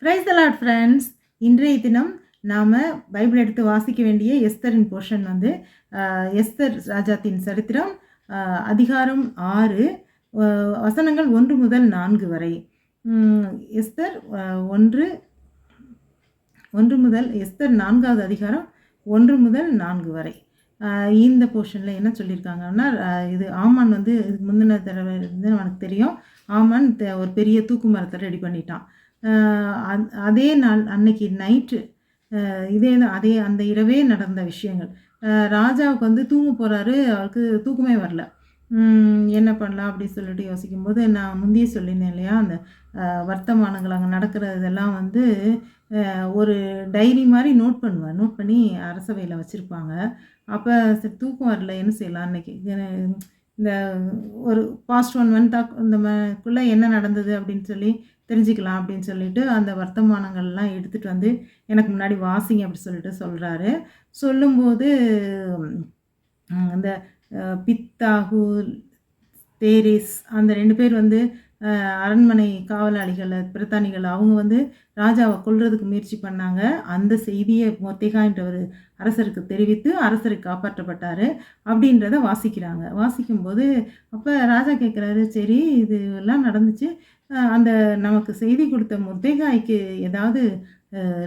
Praise the Lord friends. இன்றைய தினம் நாம் பைபிள் எடுத்து வாசிக்க வேண்டிய எஸ்தரின் போர்ஷன் வந்து எஸ்தர் ராஜாத்தின் சரித்திரம், அதிகாரம் 6, வசனங்கள் 1 முதல் 4 வரை. எஸ்தர் 4வது அதிகாரம் 1 முதல் 4 வரை. இந்த போர்ஷனில் என்ன சொல்லியிருக்காங்கன்னா, இது ஆமான் வந்து இதுக்கு முந்தின தடவை இருந்து நமக்கு தெரியும். ஆமான் ஒரு பெரிய தூக்கு மரத்தை ரெடி பண்ணிட்டான். அதே நாள் அன்னைக்கு நைட்டு அந்த இரவே நடந்த விஷயங்கள். ராஜாவுக்கு வந்து தூங்க போகிறாரு, அவருக்கு தூக்கமே வரல. என்ன பண்ணலாம் அப்படின்னு சொல்லிட்டு யோசிக்கும்போது, நான் முந்தையே சொல்லியிருந்தேன் இல்லையா, அந்த வர்த்தமானங்கள் அங்கே நடக்கிறதெல்லாம் வந்து ஒரு டைரி மாதிரி நோட் பண்ணி அரசவையில் வச்சுருப்பாங்க. அப்போ சரி தூக்கம் வரல, என்ன செய்யலாம் அன்னைக்கு, இந்த ஒரு பாஸ்ட் 1 மந்த்தாக இந்த குள்ளே என்ன நடந்தது அப்படின்னு சொல்லி தெரிஞ்சுக்கலாம் அப்படின்னு சொல்லிட்டு அந்த வர்த்தமானங்கள்லாம் எடுத்துகிட்டு வந்து எனக்கு முன்னாடி வாசிங்க அப்படி சொல்லிட்டு சொல்கிறாரு. சொல்லும்போது அந்த பித்தாகு தேரேஸ் அந்த 2 பேர் வந்து அரண்மனை காவலாளிகள் பிரதானிகள் அவங்க வந்து ராஜாவை கொல்றதுக்கு முயற்சி பண்ணாங்க. அந்த செய்தியை மொர்தெகாய்ன்றவர் அரசருக்கு தெரிவித்து அரசரை காப்பாற்றப்பட்டார் அப்படின்றத வாசிக்கிறாங்க. வாசிக்கும்போது அப்போ ராஜா கேட்குறாரு, சரி இது எல்லாம் நடந்துச்சு, அந்த நமக்கு செய்தி கொடுத்த மொர்தெகாய்க்கு ஏதாவது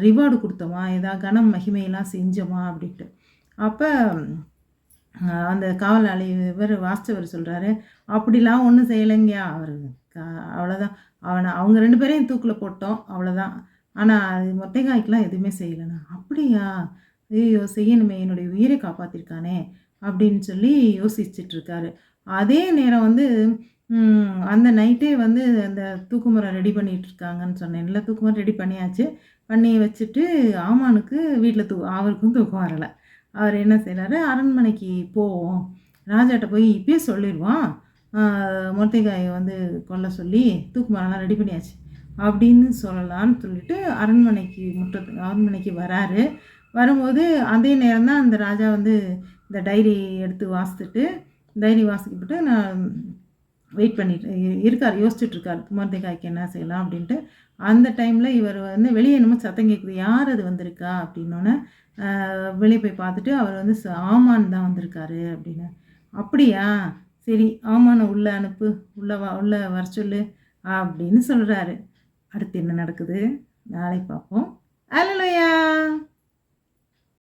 ரிவார்டு கொடுத்தோமா, ஏதாவது கனம் மகிமையெல்லாம் செஞ்சோமா அப்படின்ட்டு. அப்போ அந்த காவலாளி வாஸ்தவர் சொல்கிறாரு, அப்படிலாம் ஒன்றும் செய்யலைங்கயா, அவர் அவ்வளோதான், அவங்க 2 பேரையும் தூக்கில் போட்டோம் அவ்வளோதான், ஆனால் மொர்தெகாய்க்கெலாம் எதுவுமே செய்யலைண்ணா. அப்படியா, ஐயோ செய்யணுமே, என்னுடைய உயிரை காப்பாற்றிருக்கானே அப்படின்னு சொல்லி யோசிச்சுட்ருக்காரு. அதே நேரம் வந்து அந்த நைட்டே வந்து அந்த தூக்குமரம் ரெடி பண்ணிகிட்ருக்காங்கன்னு சொன்னேன்ல, தூக்குமரம் ரெடி பண்ணியாச்சு. பண்ணி வச்சுட்டு ஆமானுக்கு வீட்டில் அவருக்கும் தூக்கம் வரலை. அவர் என்ன செய்கிறாரு, அரண்மனைக்கு போவோம், ராஜாட்ட போய் இப்பயே சொல்லிடுவான், மொர்தெகாயை வந்து கொல்ல சொல்லி தூக்குமரம்லாம் ரெடி பண்ணியாச்சு அப்படின்னு சொல்லலான்னு சொல்லிட்டு அரண்மனைக்கு வராரு. வரும்போது அதே நேரம் தான் அந்த ராஜா வந்து இந்த டைரி எடுத்து வாசிக்கிட்டு நான் வெயிட் பண்ணிட்டு இருக்கார், யோசிச்சுட்ருக்கார் மொர்தெகாய்க்கு என்ன செய்யலாம் அப்படின்ட்டு. அந்த டைமில் இவர் வந்து வெளியே என்னமோ சத்தம் கேட்குது, யார் அது வந்திருக்கா அப்படின்னோடனே வெளியே போய் பார்த்துட்டு அவர் வந்து ஆமான் தான் வந்திருக்காரு அப்படின்னு. அப்படியா, சரி ஆமானை உள்ளே அனுப்பு, உள்ளே வர சொல்லு அப்படின்னு சொல்கிறாரு. அடுத்து என்ன நடக்குது நாளை பார்ப்போம். அல்லேலூயா.